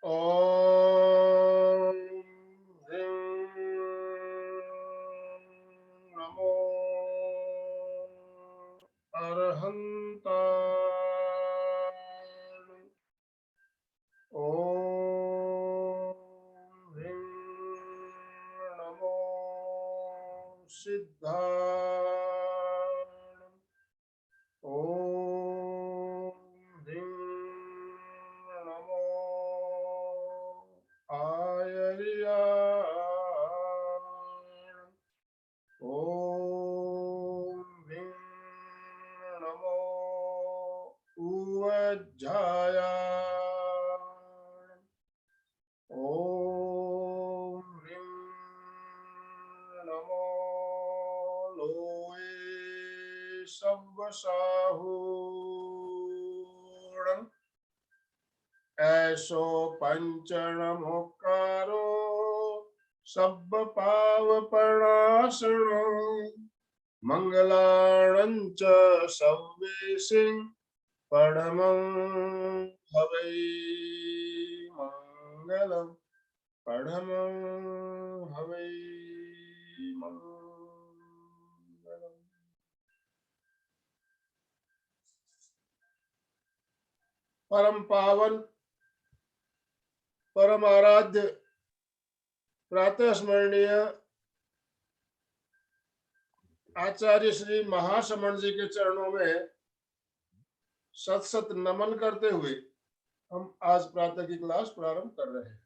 ॐ ह्रीं नमो अरहन्ताय। ॐ ह्रीं नमो सिद्धाय। ॐ ह्रीं नमो आयर्याय। ॐ ह्रीं नमो उवज्झायाय। ॐ ह्रीं नमो लोये सव्वसाहूणं। ऐसो पंचणमुक्कारो सब्बपावपणासनं। मंगलाणं च सव्वेसिं पढमं हवै। मंगलम पढमं हवै मंगलम। परम पावन परम आराध्य प्रातः स्मरणीय आचार्य श्री महासमण जी के चरणों में सत सत नमन करते हुए हम आज प्रातः की क्लास प्रारंभ कर रहे हैं।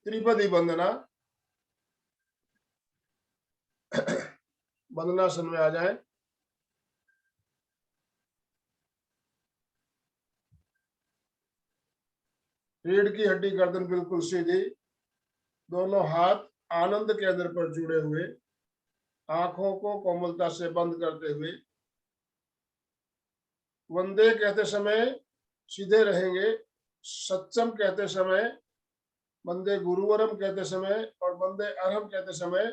त्रिपदी वंदना। वंदनासन में आ जाएं। रीढ़ की हड्डी गर्दन बिल्कुल सीधी, दोनों हाथ आनंद केंद्र पर जुड़े हुए, आंखों को कोमलता से बंद करते हुए वंदे कहते समय सीधे रहेंगे। सच्चम कहते समय, वंदे गुरुवरम कहते समय और वंदे अरहम कहते समय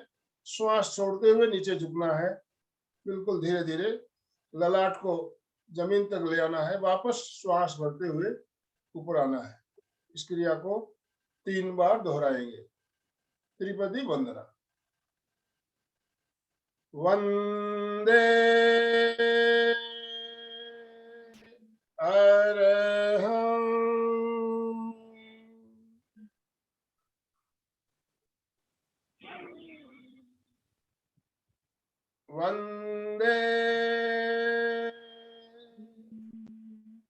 श्वास छोड़ते हुए नीचे झुकना है। बिल्कुल धीरे धीरे ललाट को जमीन तक ले आना है, वापस श्वास भरते हुए ऊपर आना है। इस क्रिया को 3 बार दोहराएंगे। त्रिपदी वंदना। वंदे अरहं। वंदे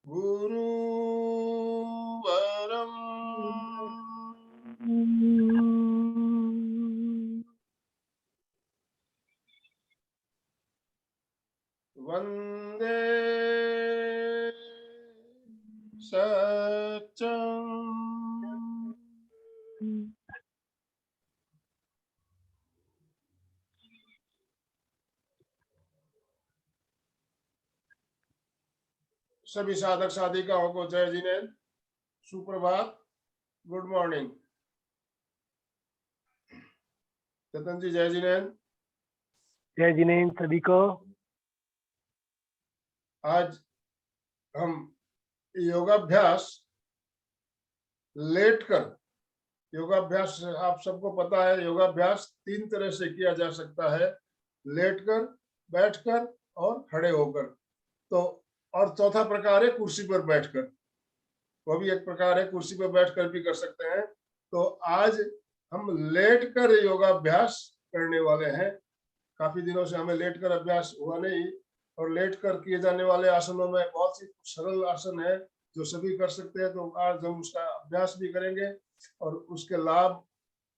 गुरुवरम। वंदे सच्चं। सभी साधक साधिकाओं को जय जिनेन्द्र, सुप्रभात, गुड मॉर्निंग। चेतन जी जय जिनेन्द्र। जय जिनेन्द्र सभी को। आज हम योगाभ्यास लेटकर, योगाभ्यास आप सबको पता है, योगाभ्यास 3 तरह से किया जा सकता है, लेटकर, बैठकर और खड़े होकर। तो और चौथा प्रकार है कुर्सी पर बैठकर, वो भी एक प्रकार है, कुर्सी पर बैठकर भी कर सकते हैं। तो आज हम लेटकर योगाभ्यास करने वाले हैं। काफी दिनों से हमें लेटकर अभ्यास हुआ नहीं, और लेटकर किए जाने वाले आसनों में बहुत सी सरल आसन है जो सभी कर सकते हैं। तो आज हम उसका अभ्यास भी करेंगे और उसके लाभ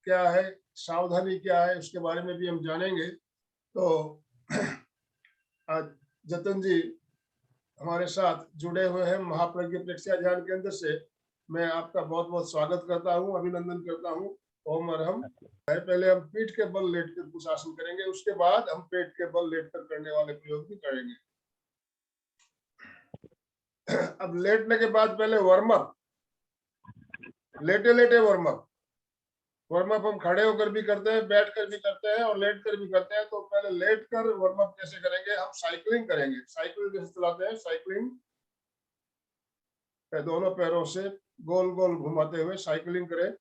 क्या है, सावधानी क्या है, उसके बारे में भी हम जानेंगे। तो आज जतन जी हमारे साथ जुड़े हुए हैं महाप्रज्ञ प्रेक्षया ध्यान केंद्र से। मैं आपका बहुत बहुत स्वागत करता हूं, अभिनंदन करता हूं। ओम अरहम। पहले हम पीठ के बल लेटकर कुछ आसन करेंगे, उसके बाद हम पेट के बल लेटकर करने वाले प्रयोग भी करेंगे। अब लेटने के बाद पहले वार्म अप, लेटे लेटे वार्म अप। वार्म अप हम खड़े होकर भी करते हैं, बैठ कर भी करते हैं और लेट कर भी करते हैं। तो पहले लेट कर वार्म अप कैसे करेंगे, हम साइकिलिंग करेंगे। साइकिल कैसे चलाते हैं, साइकिलिंग। दोनों पैरों से गोल गोल घुमाते हुए साइकिलिंग करें।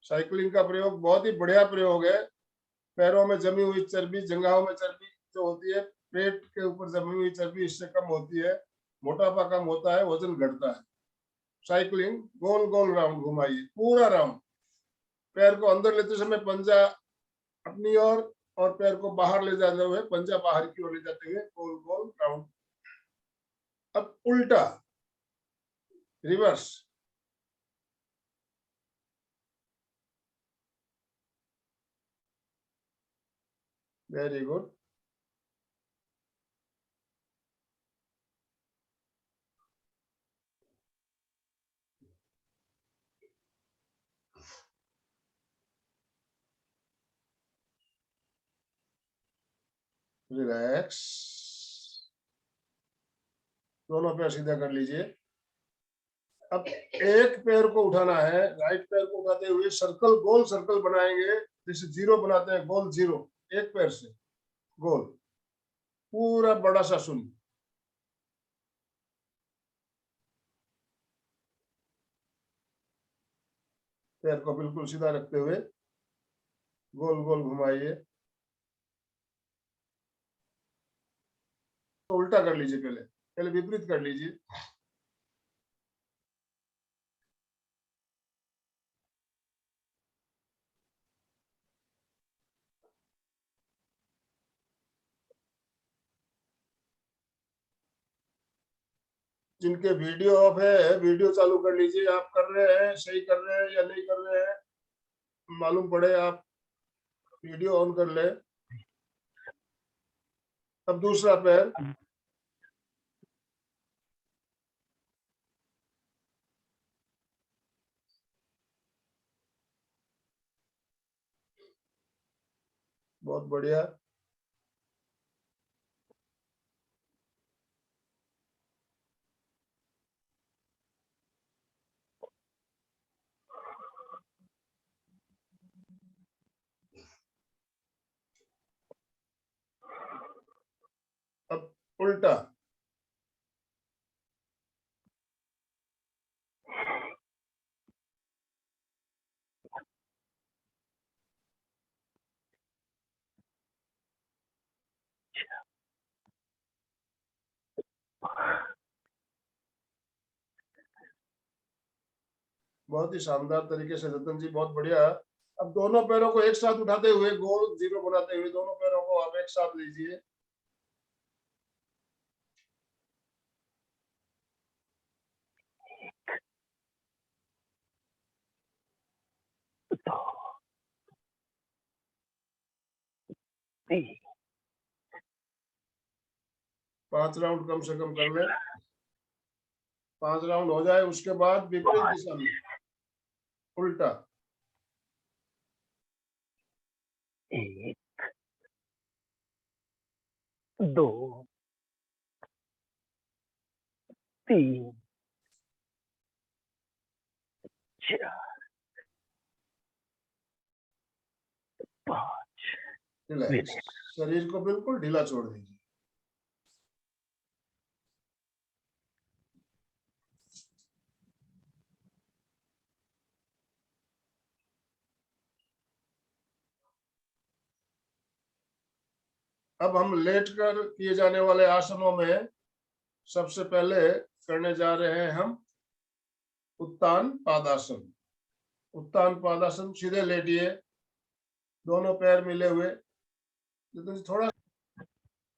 साइकिलिंग का प्रयोग बहुत ही बढ़िया प्रयोग है। पैरों में जमी हुई चर्बी, जंघाओं में चर्बी जो होती है, पेट के ऊपर जमी हुई चर्बी इससे कम होती है, मोटापा कम होता है, वजन घटता है। साइकिलिंग गोल गोल राउंड घुमाइए, पूरा राउंड। पैर को अंदर लेते समय पंजा अपनी ओर और पैर को बाहर ले जाते हुए पंजा बाहर की ओर ले जाते हुए गोल गोल राउंड। अब उल्टा, रिवर्स। Very good. रिलैक्स। दोनों पैर सीधा कर लीजिए। अब एक पैर को उठाना है, राइट पैर को उठाते हुए सर्कल, गोल सर्कल बनाएंगे, जैसे जीरो बनाते हैं, गोल जीरो। एक पैर से गोल पूरा बड़ा सा शून्य। पैर को बिल्कुल सीधा रखते हुए गोल गोल घुमाइए। तो उल्टा कर लीजिए, पहले पहले विपरीत कर लीजिए। जिनके वीडियो ऑफ है, वीडियो चालू कर लीजिए। आप कर रहे हैं, सही कर रहे हैं या नहीं कर रहे हैं मालूम पड़े, आप वीडियो ऑन कर ले। अब दूसरा पैर, बहुत बढ़िया। अब उल्टा, बहुत ही शानदार तरीके से रतन जी, बहुत बढ़िया। अब दोनों पैरों को एक साथ उठाते हुए गोल जीरो बनाते हुए दोनों पैरों को आप एक साथ लीजिए। तीन 5 राउंड कम से कम कर ले। 5 राउंड हो जाए उसके बाद विपरीत दिशा में उल्टा। एक दो तीन चार पाँच। रिलैक्स। शरीर को बिल्कुल ढीला छोड़ दीजिए। अब हम लेट कर किए जाने वाले आसनों में सबसे पहले करने जा रहे हैं हम उत्तान पादासन। उत्तान पादासन, सीधे लेटिए, दोनों पैर मिले हुए। थोड़ा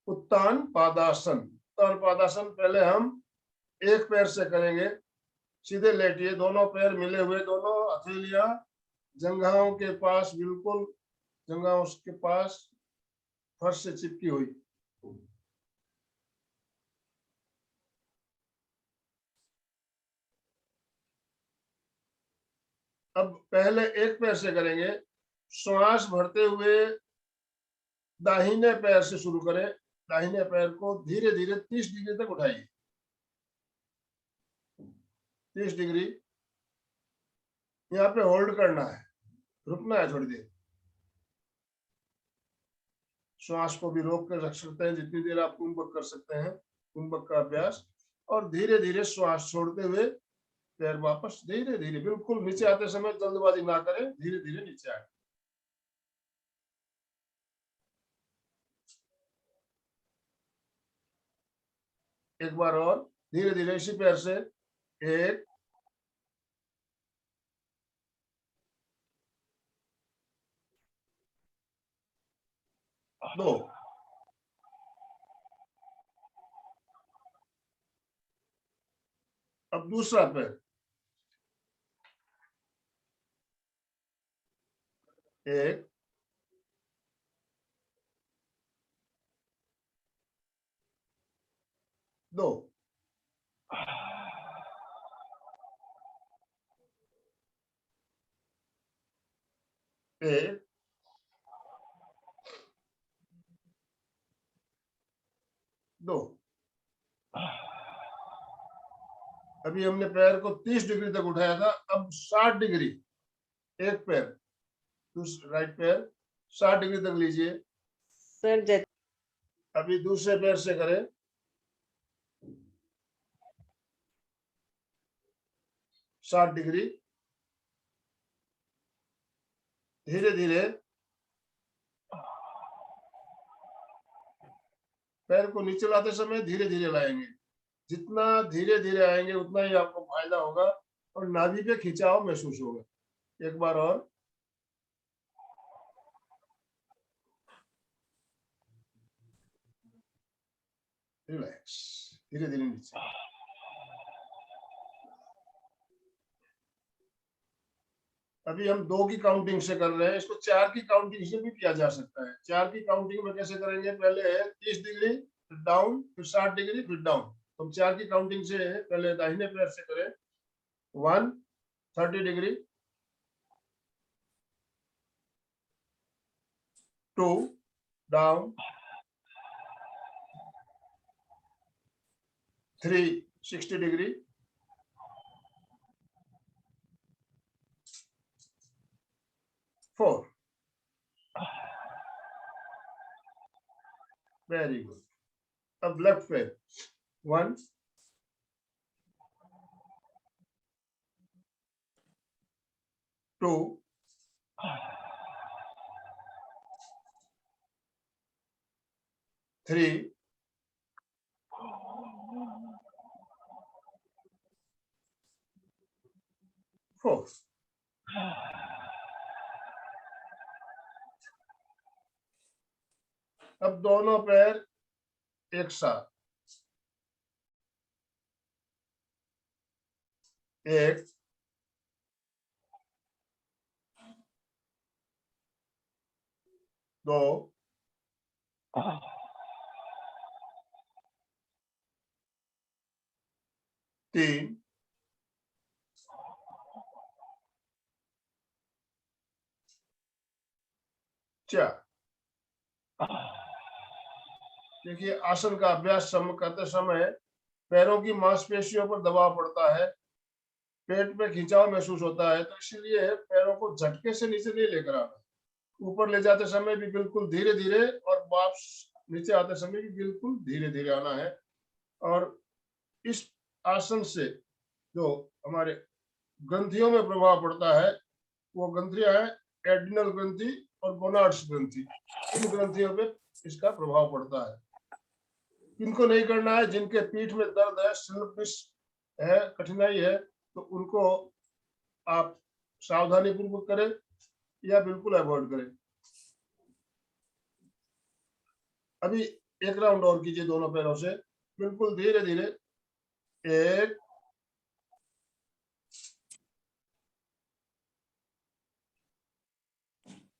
उत्तान पादासन। उत्तान पादासन पहले हम एक पैर से करेंगे। सीधे लेटिए, दोनों पैर मिले हुए, दोनों हथेलियां जंघाओं के पास, बिल्कुल जंघाओं के पास फर्श से चिपकी हुई। अब पहले एक पैर से करेंगे। श्वास भरते हुए दाहिने पैर से शुरू करें। दाहिने पैर को धीरे धीरे 30 डिग्री तक उठाइए। 30 डिग्री यहाँ पे होल्ड करना है, रुकना है थोड़ी देर। श्वास को भी रोक कर रख सकते हैं जितनी देर आप कुंभक कर सकते हैं, कुंभक का अभ्यास। और धीरे धीरे श्वास छोड़ते हुए पैर वापस धीरे धीरे, बिल्कुल नीचे आते समय जल्दबाजी ना करें, धीरे धीरे नीचे आए। एक बार और धीरे धीरे इसी पैर से, 1 2, अब दूसरा पैर, 1 2, 1 2। अभी हमने पैर को 30 डिग्री तक उठाया था, अब 60 डिग्री, एक पैर, राइट पैर 60 डिग्री तक लीजिए। सर अभी दूसरे पैर से करें, 60 डिग्री, धीरे धीरे पैर को नीचे लाते समय धीरे धीरे लाएंगे, जितना धीरे धीरे आएंगे उतना ही आपको फायदा होगा और नाभि पे खिंचाव महसूस होगा। एक बार और, रिलैक्स, धीरे धीरे नीचे। अभी हम 2 की काउंटिंग से कर रहे हैं, इसको 4 की काउंटिंग से भी किया जा सकता है। 4 की काउंटिंग में कैसे करेंगे, पहले है 30 डिग्री, फिर डाउन, फिर 60 डिग्री, फिर डाउन। तो हम 4 की काउंटिंग से पहले दाहिने पैर से करें, 1 30 degree, 2 down, 3 60 degree, 4 very good. अब लेफ्ट पैर, 1 2 3 4। अब दोनों पैर एक साथ, 1 2 3 4। देखिए, आसन का अभ्यास करते समय पैरों की मांसपेशियों पर दबाव पड़ता है, पेट में खिंचाव महसूस होता है, तो इसलिए पैरों को झटके से नीचे नहीं लेकर आना। ऊपर ले जाते समय भी बिल्कुल धीरे धीरे और वापस नीचे आते समय भी बिल्कुल धीरे धीरे आना है। और इस आसन से जो हमारे ग्रंथियों में प्रभाव पड़ता है, वो ग्रंथियां है एड्रिनल ग्रंथि और गोनाड्स ग्रंथि। इन ग्रंथियों पे इसका प्रभाव पड़ता है। इनको नहीं करना है, जिनके पीठ में दर्द है, स्लिप है, कठिनाई है, तो उनको आप सावधानी पूर्वक करें या बिल्कुल अवॉइड करें। अभी एक राउंड और कीजिए दोनों पैरों से, बिल्कुल धीरे धीरे, 1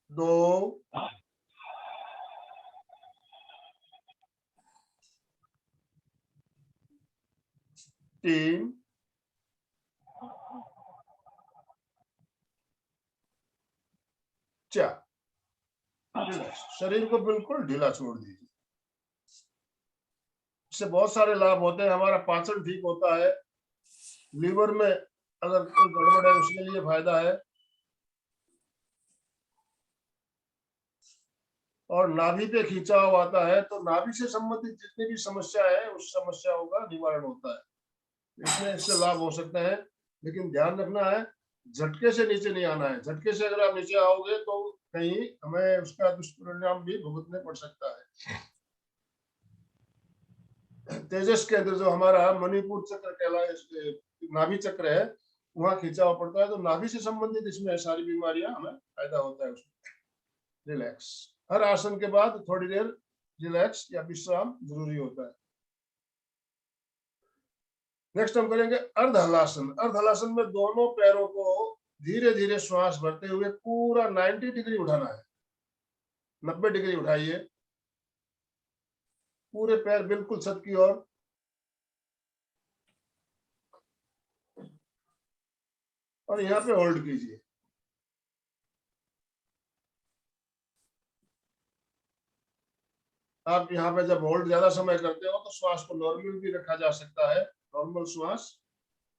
2 3 4। शरीर को बिल्कुल ढीला छोड़ दीजिए। इससे बहुत सारे लाभ होते हैं। हमारा पाचन ठीक होता है, लीवर में अगर कोई गड़बड़ है उसके लिए फायदा है, और नाभि पे खिंचाव आता है तो नाभि से संबंधित जितनी भी समस्या है उस समस्याओं का निवारण होता है। इसमें इससे लाभ हो सकते हैं, लेकिन ध्यान रखना है झटके से नीचे नहीं आना है। झटके से अगर आप नीचे आओगे तो कहीं हमें उसका दुष्परिणाम भी भुगतने पड़ सकता है। तेजस के अंदर जो हमारा मणिपुर चक्र कहलाए, नाभि चक्र है, वहां खिंचाव पड़ता है, तो नाभि से संबंधित इसमें सारी बीमारियां हमें पैदा होता है उसमें। रिलैक्स, हर आसन के बाद थोड़ी देर रिलैक्स या विश्राम जरूरी होता है। नेक्स्ट हम करेंगे अर्ध हलासन। अर्ध हलासन में दोनों पैरों को धीरे धीरे श्वास भरते हुए पूरा 90 डिग्री उठाना है। 90 डिग्री उठाइए, पूरे पैर बिल्कुल छत की ओर, और यहाँ पे होल्ड कीजिए। आप यहाँ पे जब होल्ड ज्यादा समय करते हो तो श्वास को नॉर्मल भी रखा जा सकता है, नॉर्मल श्वास,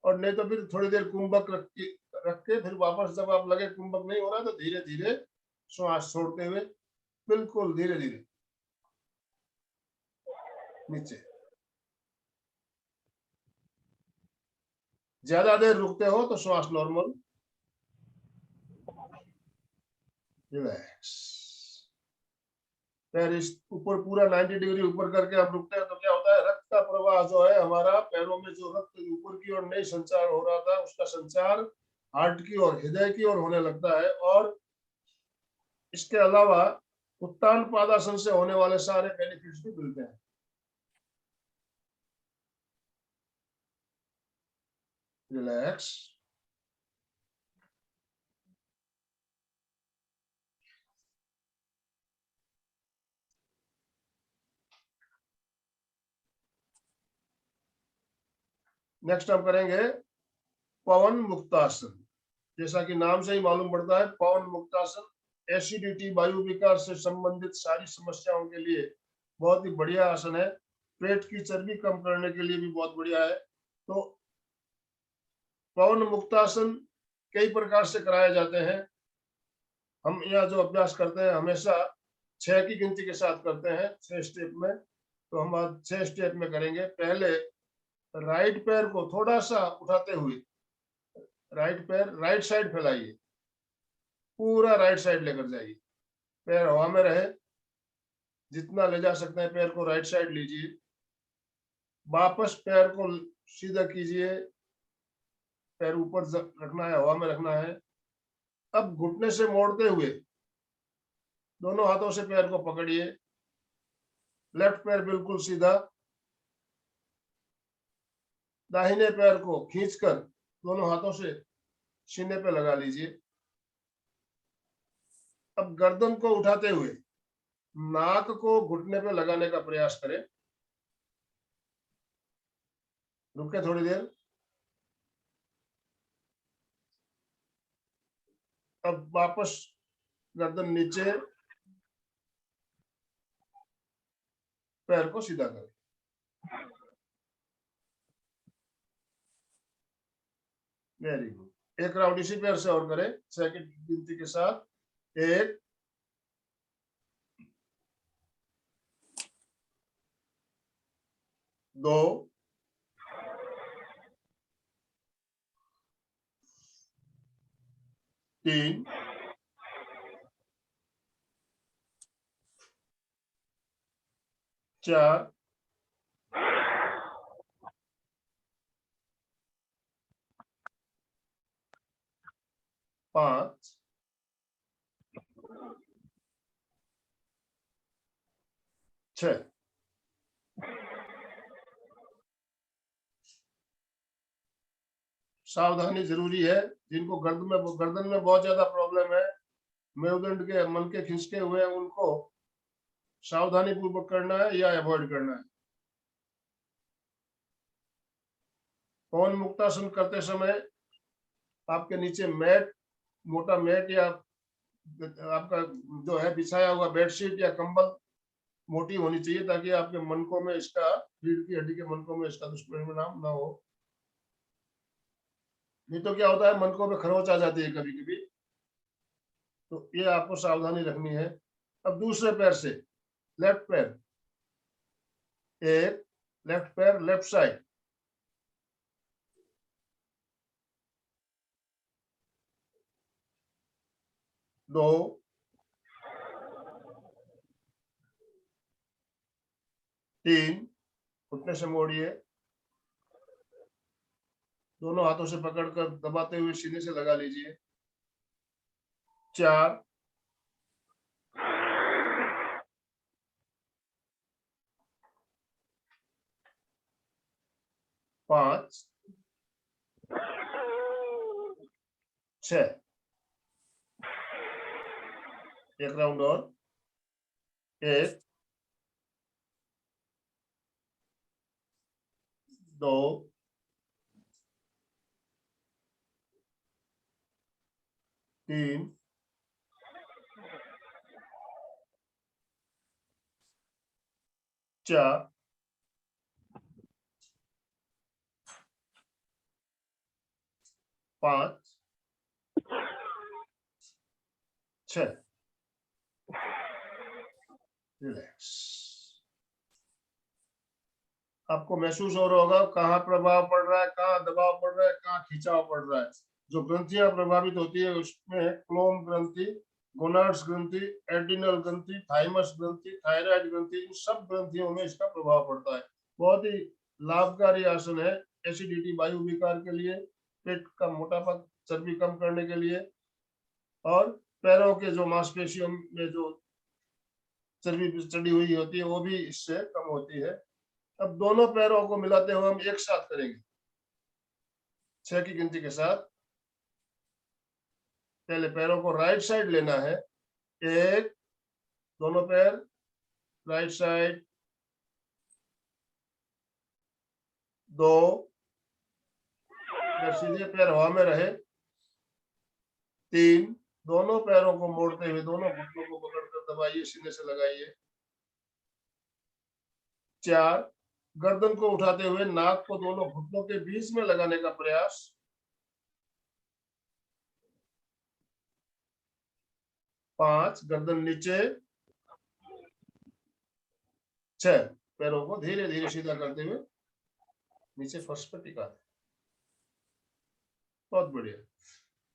और नहीं तो फिर थोड़ी देर कुंभक रख के फिर वापस जब आप लगे कुंभक नहीं हो रहा तो धीरे धीरे श्वास छोड़ते हुए बिल्कुल धीरे धीरे नीचे। ज्यादा देर रुकते हो तो श्वास नॉर्मल, रिलैक्स। पैर इस ऊपर पूरा 90 डिग्री ऊपर करके आप रुकते हैं तो क्या होता है, रक्त का प्रवाह जो है हमारा पैरों में, जो रक्त ऊपर की ओर नहीं संचार हो रहा था उसका संचार हार्ट की ओर, हृदय की ओर होने लगता है। और इसके अलावा उत्तान पादासन से होने वाले सारे बेनिफिट्स भी मिलते हैं। रिलैक्स, नेक्स्ट हम करेंगे पवन मुक्तासन। जैसा कि नाम से ही मालूम पड़ता है, पवन मुक्तासन एसिडिटी, वायु विकार से संबंधित सारी समस्याओं के लिए बहुत ही बढ़िया आसन है। पेट की चर्बी कम करने के लिए भी बहुत बढ़िया है। तो पवन मुक्तासन कई प्रकार से कराए जाते हैं। हम यहाँ जो अभ्यास करते हैं हमेशा 6 की गिनती के साथ करते हैं, 6 स्टेप में। तो हम आज 6 स्टेप में करेंगे। पहले राइट पैर को थोड़ा सा उठाते हुए राइट पैर राइट साइड फैलाइए, पूरा राइट साइड लेकर जाइए, पैर हवा में रहे, जितना ले जा सकते हैं पैर को राइट साइड लीजिए। वापस पैर को सीधा कीजिए, पैर ऊपर रखना है, हवा में रखना है। अब घुटने से मोड़ते हुए दोनों हाथों से पैर को पकड़िए, लेफ्ट पैर बिल्कुल सीधा, दाहिने पैर को खींचकर दोनों हाथों से सीने पे लगा लीजिए। अब गर्दन को उठाते हुए नाक को घुटने पे लगाने का प्रयास करें। रुके थोड़ी देर। अब वापस गर्दन नीचे, पैर को सीधा करें। Very good. एक राउंड इसी पैर से और करें, 6 की गिनती के साथ। 1 2 3 4 5 6। सावधानी जरूरी है। जिनको गर्दन में बहुत ज्यादा प्रॉब्लम है, मेरुदंड के मन के खिंचते हुए, उनको सावधानी पूर्वक करना है या अवॉइड करना है। पवन मुक्तासन करते समय आपके नीचे मैट, मोटा मैट या आपका जो है बिछाया हुआ बेडशीट या कंबल मोटी होनी चाहिए, ताकि आपके मनकों में इसका, रीढ़ की हड्डी के मनकों में इसका दुष्परिणाम ना हो। नहीं तो क्या होता है, मनकों में खरोच आ जाती है कभी कभी, तो ये आपको सावधानी रखनी है। अब दूसरे पैर से, लेफ्ट पैर, एक लेफ्ट पैर लेफ्ट साइड, 2 3, घुटने से मोड़िए, दोनों हाथों से पकड़कर दबाते हुए सीने से लगा लीजिए। 4 5 6, एक राउंड और, 1 2 3 4 5 6, रिलैक्स। आपको महसूस हो रहा होगा कहाँ प्रभाव पड़ रहा है, कहाँ दबाव पड़ रहा है, कहाँ खिंचाव पड़ रहा है। जो ग्रंथियां प्रभावित होती है उसमें क्लोम ग्रंथि, गोनाड्स ग्रंथि, एड्रिनल ग्रंथि, थाइमस ग्रंथि, थायराइड ग्रंथि, इन सब ग्रंथियों में इसका प्रभाव पड़ता है। बहुत ही लाभकारी आसन है एसिडिटी, वायु विकार के लिए, पेट का मोटापा, चर्बी कम करने के लिए, और पैरों के जो मांसपेशियों में जो चर्बी चढ़ी हुई होती है वो भी इससे कम होती है। अब दोनों पैरों को मिलाते हुए हम एक साथ करेंगे 6 की गिनती के साथ। पहले पैरों को राइट साइड लेना है, 1, दोनों पैर राइट साइड, 2, सीधे पैर हवा में रहे, 3, दोनों पैरों को मोड़ते हुए दोनों घुटनों को पकड़कर दबाइए, सीने से लगाइए। 4, गर्दन को उठाते हुए नाक को दोनों घुटनों के बीच में लगाने का प्रयास। 5, गर्दन नीचे। 6, पैरों को धीरे धीरे सीधा करते हुए नीचे फर्श पर टिका दें। बहुत बढ़िया।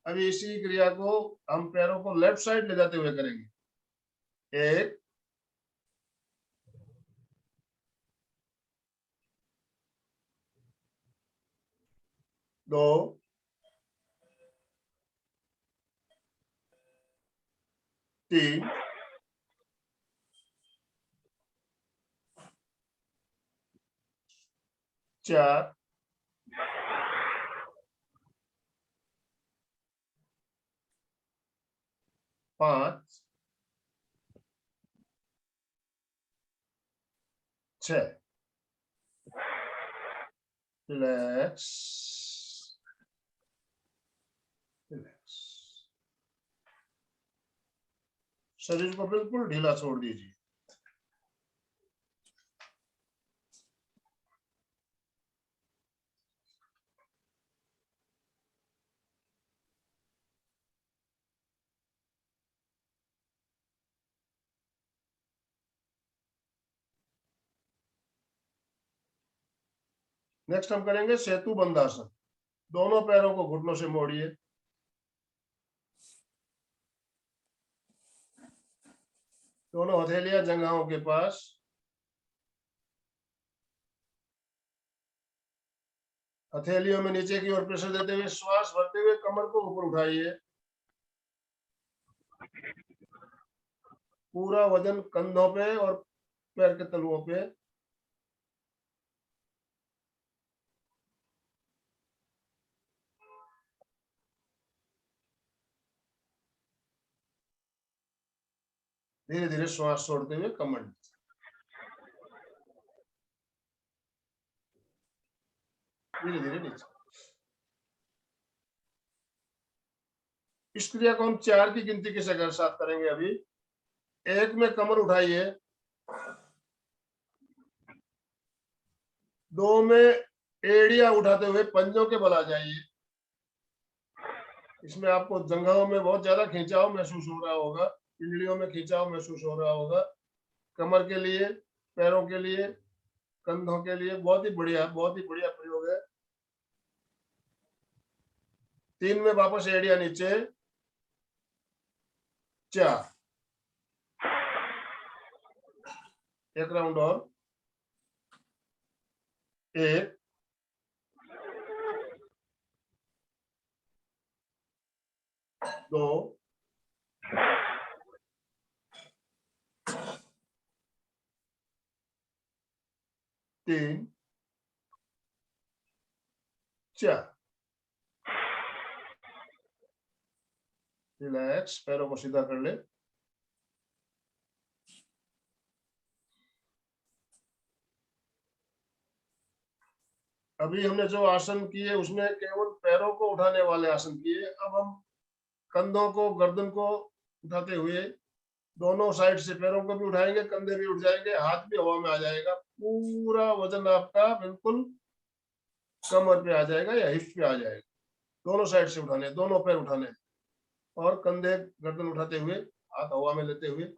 अभी इसी क्रिया को हम पैरों को लेफ्ट साइड ले जाते हुए करेंगे। 1, 2, 3, 4, 5, 6, रिलैक्स रिलैक्स। शरीर को बिल्कुल ढीला छोड़ दीजिए। नेक्स्ट हम करेंगे सेतु बंधासन। दोनों पैरों को घुटनों से मोड़िए, दोनों हथेलियां जंघाओं के पास, हथेलियों में नीचे की ओर प्रेशर देते हुए श्वास भरते हुए कमर को ऊपर उठाइए। पूरा वजन कंधों पे और पैर के तलुओं पे। धीरे धीरे श्वास छोड़ते हुए कमर नीचे, धीरे धीरे नीचे। इस क्रिया को हम 4 की गिनती के साथ करेंगे। अभी 1 में कमर उठाइए, 2 में एड़ियां उठाते हुए पंजों के बल आ जाइए। इसमें आपको जंघाओं में बहुत ज्यादा खिंचाव महसूस हो रहा होगा, पिंडलियों में खिंचाव महसूस हो रहा होगा। कमर के लिए, पैरों के लिए, कंधों के लिए बहुत ही बढ़िया प्रयोग है। 3 में वापस एड़िया नीचे, 4, एक राउंड और, 1, 2, 3, 4। रिलैक्स, पैरों को सीधा कर ले। अभी हमने जो आसन किए उसमें केवल पैरों को उठाने वाले आसन किए। अब हम कंधों को, गर्दन को उठाते हुए दोनों साइड से पैरों को भी उठाएंगे, कंधे भी उठ जाएंगे, हाथ भी हवा में आ जाएगा। पूरा वजन आपका बिल्कुल कमर पे आ जाएगा या हिप पे आ जाएगा। दोनों साइड से उठाने, दोनों पैर उठाने और कंधे गर्दन उठाते हुए, हाथ हवा में लेते हुए,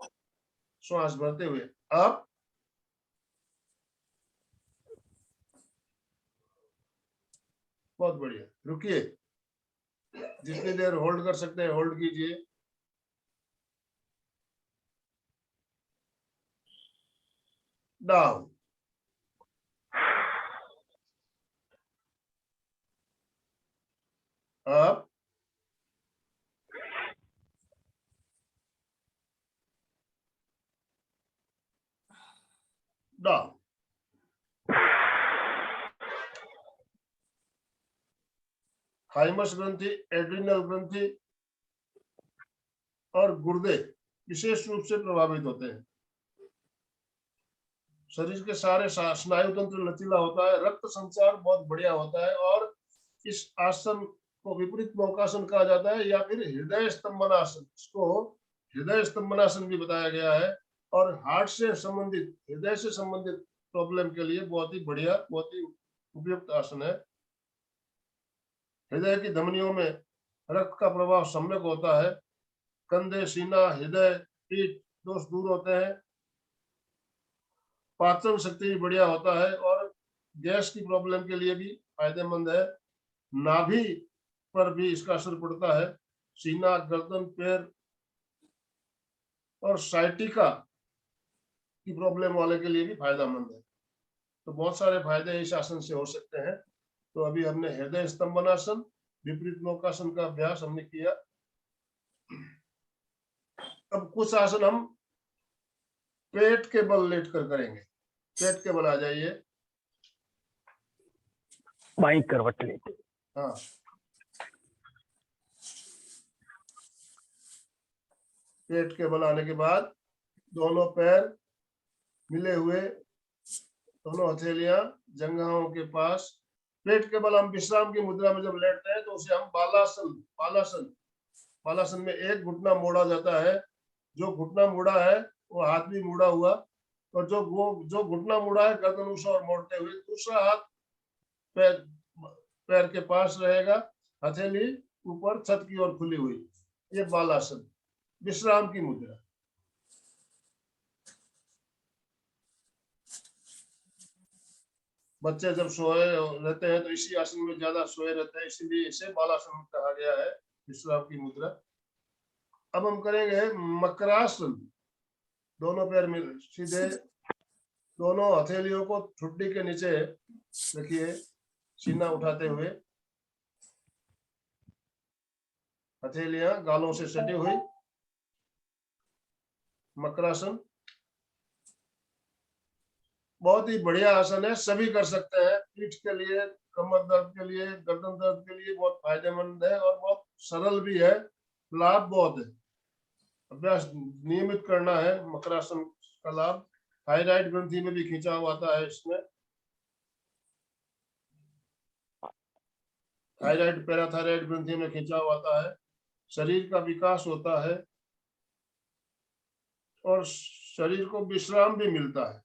श्वास भरते हुए। अब बहुत बढ़िया, रुकिए, जितनी देर होल्ड कर सकते हैं होल्ड कीजिए। Down, up, down. थाइमस ग्रंथि, एड्रिनल ग्रंथि और गुर्दे विशेष रूप से प्रभावित होते हैं। शरीर के सारे स्नायु तंत्र लचीला होता है, रक्त संचार बहुत बढ़िया होता है और इस आसन को विपरीत मोकासन कहा जाता है या फिर हृदय स्तंभनासन, इसको हृदय स्तंभनासन भी बताया गया है। और हार्ट से संबंधित, हृदय से संबंधित प्रॉब्लम के लिए बहुत ही बढ़िया, बहुत ही उपयुक्त आसन है। हृदय की धमनियों में रक्त का प्रवाह सम्यक होता है। कंधे, सीना, हृदय, पीठ दोष दूर होते हैं। पाचन शक्ति भी बढ़िया होता है और गैस की प्रॉब्लम के लिए भी फायदेमंद है। नाभि पर भी इसका असर पड़ता है। सीना, गर्दन, पैर और साइटिका की प्रॉब्लम वाले के लिए भी फायदेमंद है। तो बहुत सारे फायदे इस आसन से हो सकते हैं। तो अभी हमने हृदय स्तंभनासन, विपरीत मोकासन का अभ्यास हमने किया। अब कुछ आसन हम पेट के बल लेटकर करेंगे। पेट के बल आ जाइए। बाई करवट लेते। हाँ, पेट के बल आने के बाद दोनों पैर मिले हुए, दोनों हथेलियां जंघाओं के पास। पेट के बल हम विश्राम की मुद्रा में जब लेटते हैं तो उसे हम बालासन, बालासन में एक घुटना मोड़ा जाता है। जो घुटना मुड़ा है वो हाथ भी मुड़ा हुआ, और जो घुटना मुड़ा है गर्दन उस ओर मोड़ते हुए, दूसरा हाथ पैर पैर के पास रहेगा, हथेली ऊपर छत की ओर खुली हुई। ये बालासन, विश्राम की मुद्रा। बच्चे जब सोए रहते हैं तो इसी आसन में ज्यादा सोए रहते हैं, इसलिए इसे बालासन कहा गया है, विश्राम की मुद्रा। अब हम करेंगे मकरासन। दोनों पैर मिल सीधे, दोनों हथेलियों को ठुड्डी के नीचे रखिए, सीना उठाते हुए, हथेलियां गालों से सटी हुई। मकरासन बहुत ही बढ़िया आसन है, सभी कर सकते हैं। पीठ के लिए, कमर दर्द के लिए, गर्दन दर्द के लिए बहुत फायदेमंद है और बहुत सरल भी है, लाभ बहुत है। अभ्यास नियमित करना है। मकरासन का लाभ थायराइड ग्रंथि में भी खिंचाव आता है। इसमें थायराइड, पैराथायराइड ग्रंथि में खिंचाव आता है, शरीर का विकास होता है और शरीर को विश्राम भी मिलता है।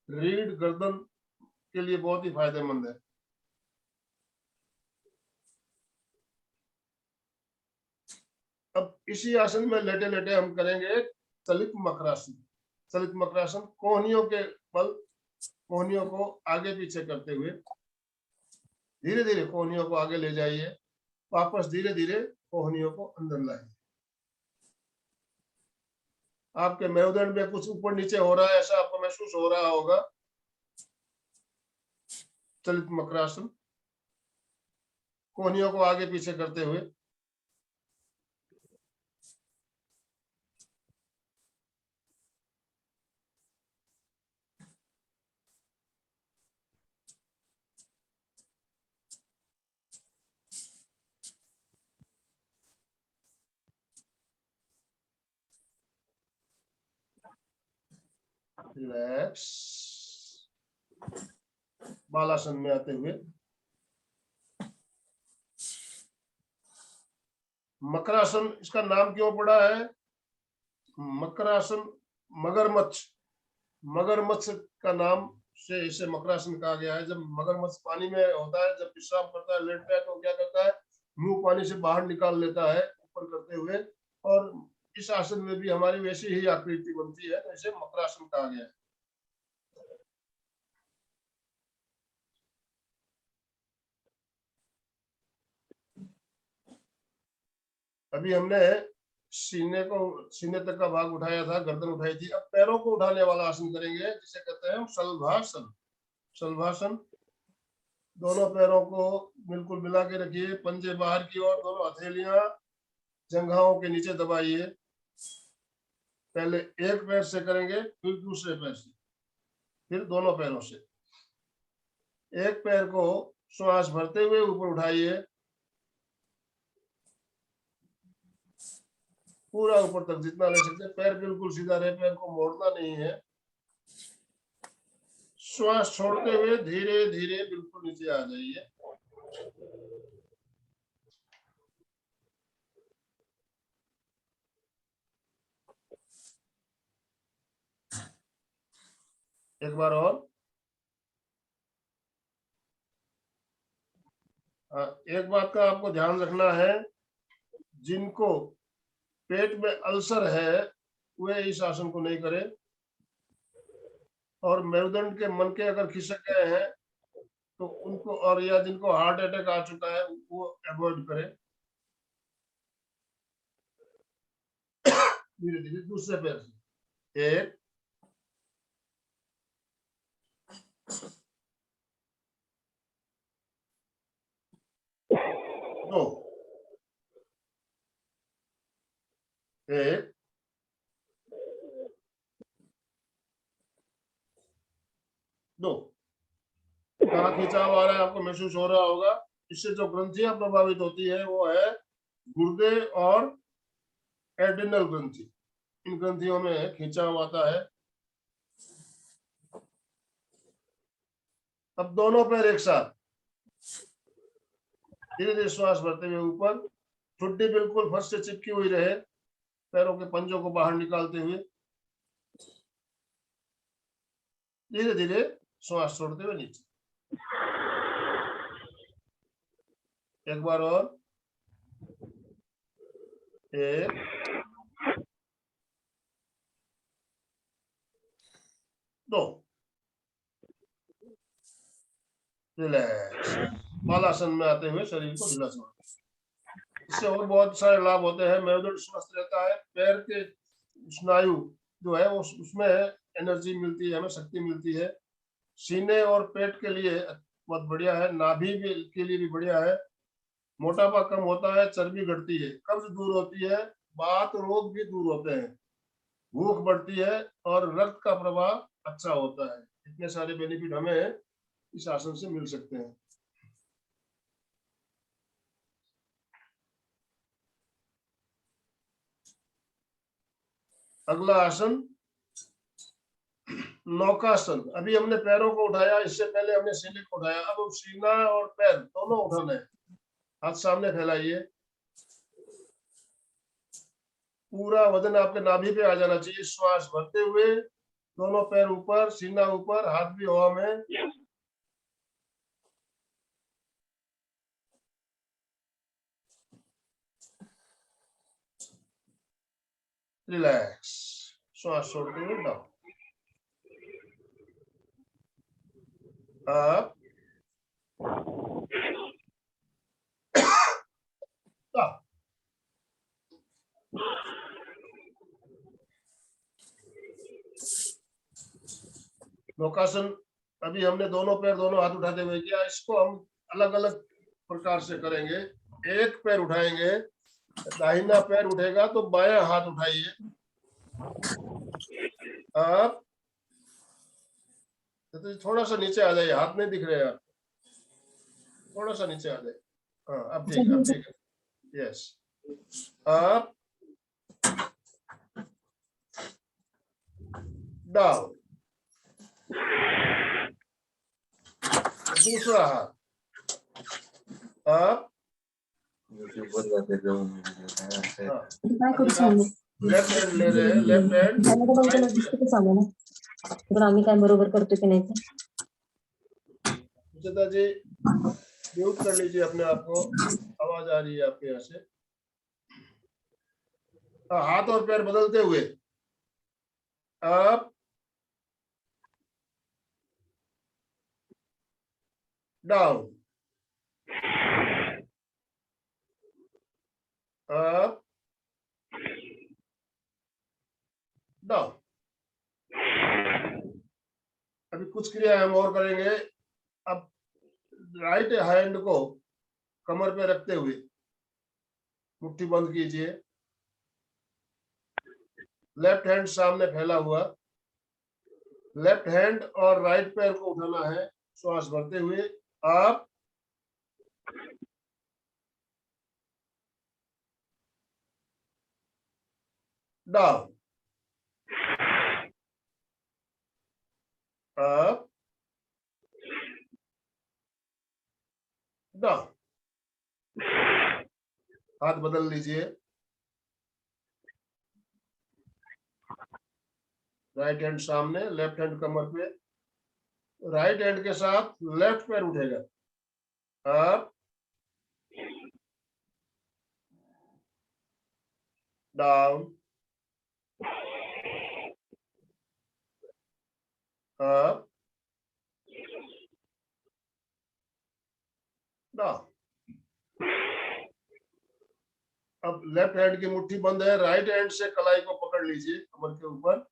रीढ़ गर्दन के लिए बहुत ही फायदेमंद है। अब इसी आसन में लेटे लेटे हम करेंगे चलित मकरासन। चलित मकरासन कोहनियों के बल, कोहनियों को आगे पीछे करते हुए धीरे धीरे कोहनियों को आगे ले जाइए, वापस धीरे धीरे कोहनियों को अंदर लाइए। आपके मेरुदंड में कुछ ऊपर नीचे हो रहा है, ऐसा आपको महसूस हो रहा होगा। चलित मकरासन, कोहनियों को आगे पीछे करते हुए। रिलैक्स, बालासन में आते हुए। मकरासन इसका नाम क्यों पड़ा है? मकरासन मगरमच्छ, मगरमच्छ का नाम से इसे मकरासन कहा गया है। जब मगरमच्छ पानी में होता है, जब पेशाब करता है, लेटता है, तो क्या करता है, मुंह पानी से बाहर निकाल लेता है ऊपर करते हुए, और इस आसन में भी हमारी वैसी ही आकृति बनती है, तो इसे मकरासन कहा गया है। अभी हमने सीने तक का भाग उठाया था, गर्दन उठाई थी। अब पैरों को उठाने वाला आसन करेंगे, जिसे कहते हैं शलभासन। शलभासन, दोनों पैरों को बिल्कुल मिला के रखिए, पंजे बाहर की ओर, दोनों हथेलियां जंघाओं के नीचे दबाइए। पहले एक पैर से करेंगे, फिर दूसरे पैर से, फिर दोनों पैरों से। एक पैर को श्वास भरते हुए ऊपर उठाइए, पूरा ऊपर तक जितना ले सकते हैं। पैर बिल्कुल सीधा रहे, पैर को मोड़ना नहीं है। श्वास छोड़ते हुए धीरे धीरे बिल्कुल नीचे आ जाइए। एक बार और। एक बात का आपको ध्यान रखना है, जिनको पेट में अल्सर है वे इस आसन को नहीं करें, और मेरुदंड के मनके अगर खिसक गए हैं तो उनको, और या जिनको हार्ट अटैक आ चुका है, वो अवॉइड करें। धीरे धीरे दूसरे पैर से, एक, दो, एक, दो। कहाँ खिंचाव आ रहा है आपको महसूस हो रहा होगा। इससे जो ग्रंथियां प्रभावित होती है वो है गुर्दे और एड्रिनल ग्रंथि। इन ग्रंथियों में खिंचाव आता है। अब दोनों पैर एक साथ, धीरे धीरे श्वास भरते हुए ऊपर, ठुड्डी बिल्कुल फर्श से चिपकी हुई रहे, पैरों के पंजों को बाहर निकालते हुए धीरे धीरे श्वास छोड़ते हुए नीचे। एक बार और, एक, दो। रिलैक्स, बालासन में आते हुए शरीर को ढीला छोड़। इससे और बहुत सारे लाभ होते हैं। मेरुदंड स्वस्थ रहता है, पैर के स्नायु जो है वो, उसमें एनर्जी मिलती है, हमें शक्ति मिलती है। सीने और पेट के लिए बहुत बढ़िया है, नाभि के लिए भी बढ़िया है। मोटापा कम होता है, चर्बी घटती है, कब्ज दूर होती है, बात रोग भी दूर होते हैं, भूख बढ़ती है, और रक्त का प्रवाह अच्छा होता है। इतने सारे बेनिफिट हमें इस आसन से मिल सकते हैं। अगला आसन नौकासन। अभी हमने पैरों को उठाया, इससे पहले हमने सीने को उठाया। अब सीना और पैर दोनों उठाना है। हाथ सामने फैलाइए, पूरा वजन आपके नाभि पे आ जाना चाहिए। श्वास भरते हुए दोनों पैर ऊपर, सीना ऊपर, हाथ भी हवा में। रिलैक्स, श्वास छोड़ते हुए डाउन, अप, डाउन। नौकासन अभी हमने दोनों पैर दोनों हाथ उठाते हुए किया, इसको हम अलग अलग प्रकार से करेंगे। एक पैर उठाएंगे, दाहिना पैर उठेगा तो बायां हाथ उठाइए। आप तो थोड़ा सा नीचे आ जाइए, हाथ नहीं दिख रहे आप, थोड़ा सा नीचे आ जाइए। हाँ अब ठीक, अब ठीक है। Yes, up down. दूसरा हाथ अप, लेफ्ट हैंड ले रहे हैं, लेफ्ट हैंड आम्ही काय बरोबर करतो की नाही ते. सुचिता जी म्यूट कर लीजिए अपने आप को, आवाज आ रही है आपके यहाँ से। हाथ और पैर बदलते हुए अप डाउन, अप डाउन। अभी कुछ क्रिया हम और करेंगे। अब राइट हैंड को कमर पे रखते हुए मुट्ठी बंद कीजिए, लेफ्ट हैंड सामने फैला हुआ, लेफ्ट हैंड और राइट पैर को उठाना है श्वास भरते हुए। Up down, up down. हाथ बदल लीजिए, राइट हैंड सामने, लेफ्ट हैंड कमर पे, राइट हैंड के साथ लेफ्ट पैर उठेगा। Up down, up down. अब लेफ्ट हैंड की मुट्ठी बंद है, राइट हैंड से कलाई को पकड़ लीजिए कमर के ऊपर।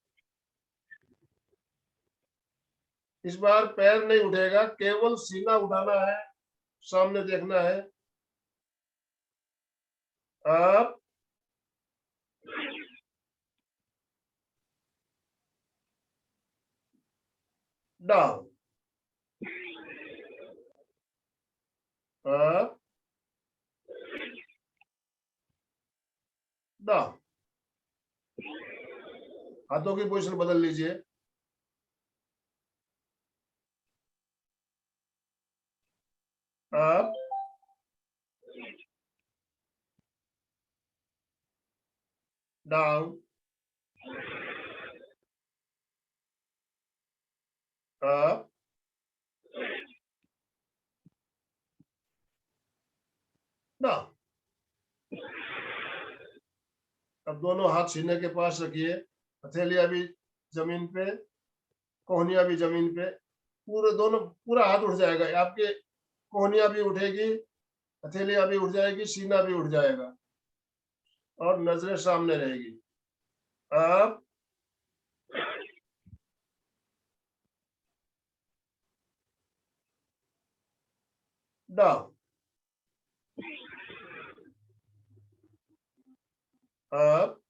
इस बार पैर नहीं उठेगा, केवल सीना उठाना है, सामने देखना है। Up down, up down. हाथों की पोजीशन बदल लीजिए। Up down, up down. अब दोनों हाथ सीने के पास रखिए, हथेलियां भी जमीन पे, कोहनियां भी जमीन पे, पूरे दोनों पूरा हाथ उठ जाएगा आपके, कोहनियां भी उठेगी, हथेलियां भी उठ जाएगी, सीना भी उठ जाएगा और नजरें सामने रहेगी। Up down, up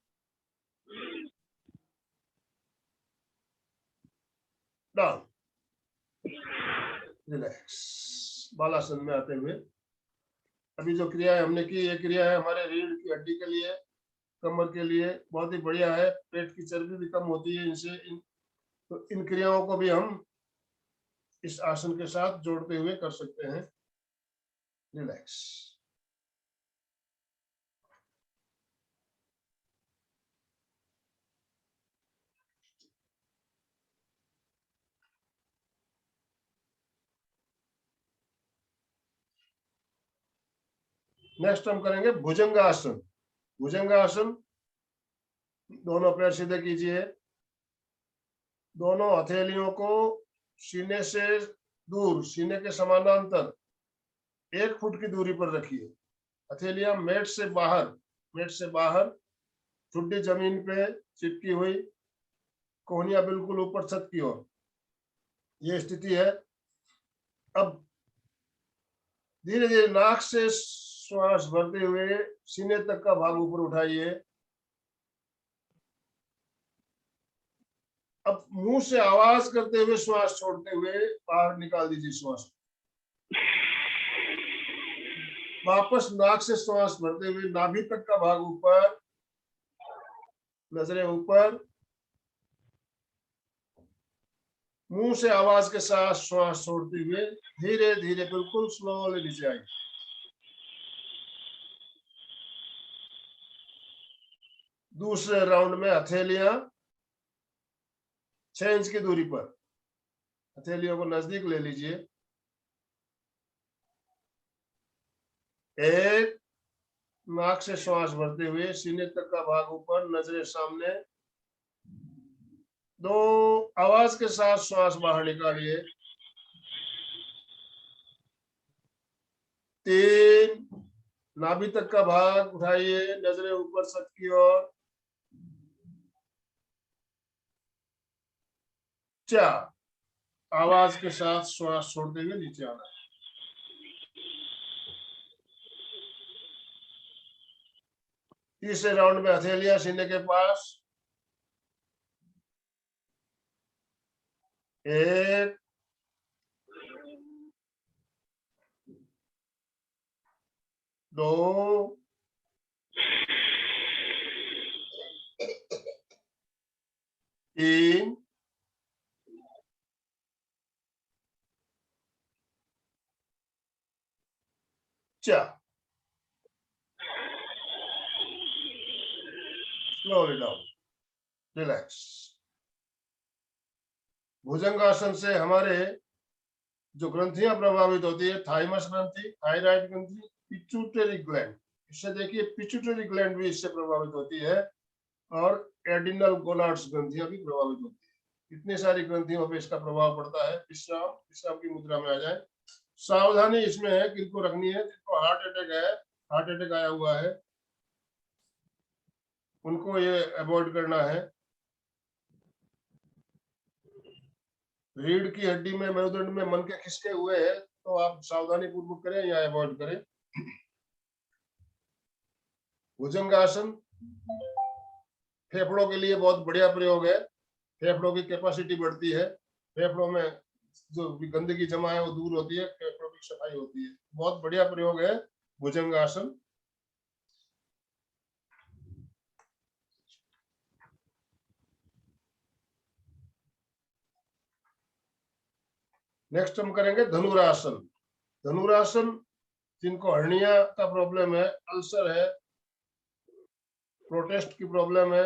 down. Relax, balasana में आते हुए अभी जो क्रिया हमने की, ये क्रिया है हमारे रीढ़ की हड्डी के लिए, कमर के लिए बहुत ही बढ़िया है। पेट की चर्बी भी कम होती है इनसे। तो इन क्रियाओं को भी हम इस आसन के साथ जोड़ते हुए कर सकते हैं। रिलैक्स। नेक्स्ट हम करेंगे भुजंगासन। भुजंगासन, दोनों पैर सीधे कीजिए, दोनों हथेलियों को सीने से दूर, सीने के समानांतर 1 फुट की दूरी पर रखिए। हथेलियां मेट से बाहर, ठुड्डी जमीन पे चिपकी हुई, कोहनियां बिल्कुल ऊपर छत की ओर। ये स्थिति है। अब धीरे धीरे नाक से श्वास भरते हुए सीने तक का भाग ऊपर उठाइए। अब मुंह से आवाज करते हुए श्वास छोड़ते हुए बाहर निकाल दीजिए श्वास। वापस नाक से श्वास भरते हुए नाभि तक का भाग ऊपर, नजरें ऊपर, मुंह से आवाज के साथ श्वास छोड़ते हुए धीरे धीरे बिल्कुल स्लोली नीचे आइए। दूसरे राउंड में हथेलियां 6 इंच की दूरी पर, हथेलियों को नजदीक ले लीजिए। एक, नाक से श्वास भरते हुए सीने तक का भाग ऊपर, नजरें सामने। 2, आवाज के साथ श्वास बाहर निकालिए। 3, नाभि तक का भाग उठाइए, नजरें ऊपर सर की ओर। 4, आवाज के साथ श्वास छोड़ते हुए नीचे आना है। तीसरे राउंड में हथेलियां सीने के पास। 1, 2, 3, 4। Slowly down, relax. भुजंगासन से हमारे जो ग्रंथियां प्रभावित होती है, थाइमस ग्रंथि, थायराइड ग्रंथि, पिट्यूटरी ग्लैंड, इससे देखिए पिट्यूटरी ग्लैंड भी इससे प्रभावित होती है, और एडिनल गोनाड्स ग्रंथियां भी प्रभावित होती है। इतनी सारी ग्रंथियों पर इसका प्रभाव पड़ता है। विश्राम, विश्राम की मुद्रा में आ जाए। सावधानी इसमें है किनको रखनी है, जिनको हार्ट अटैक है, हार्ट अटैक आया हुआ है, उनको ये अवॉइड करना है। रीढ़ की हड्डी में, मेरुदंड में मन के खिसके हुए हैं तो आप सावधानी पूर्वक करें या अवॉइड करें। भुजंगासन फेफड़ों के लिए बहुत बढ़िया प्रयोग है। फेफड़ों की कैपेसिटी बढ़ती है, फेफड़ों में जो भी गंदगी जमा है वो दूर होती है, फेफड़ों की सफाई होती है। बहुत बढ़िया प्रयोग है भुजंगासन। नेक्स्ट हम करेंगे धनुरासन। धनुरासन जिनको हर्निया का प्रॉब्लम है, अल्सर है, प्रोटेस्ट की प्रॉब्लम है,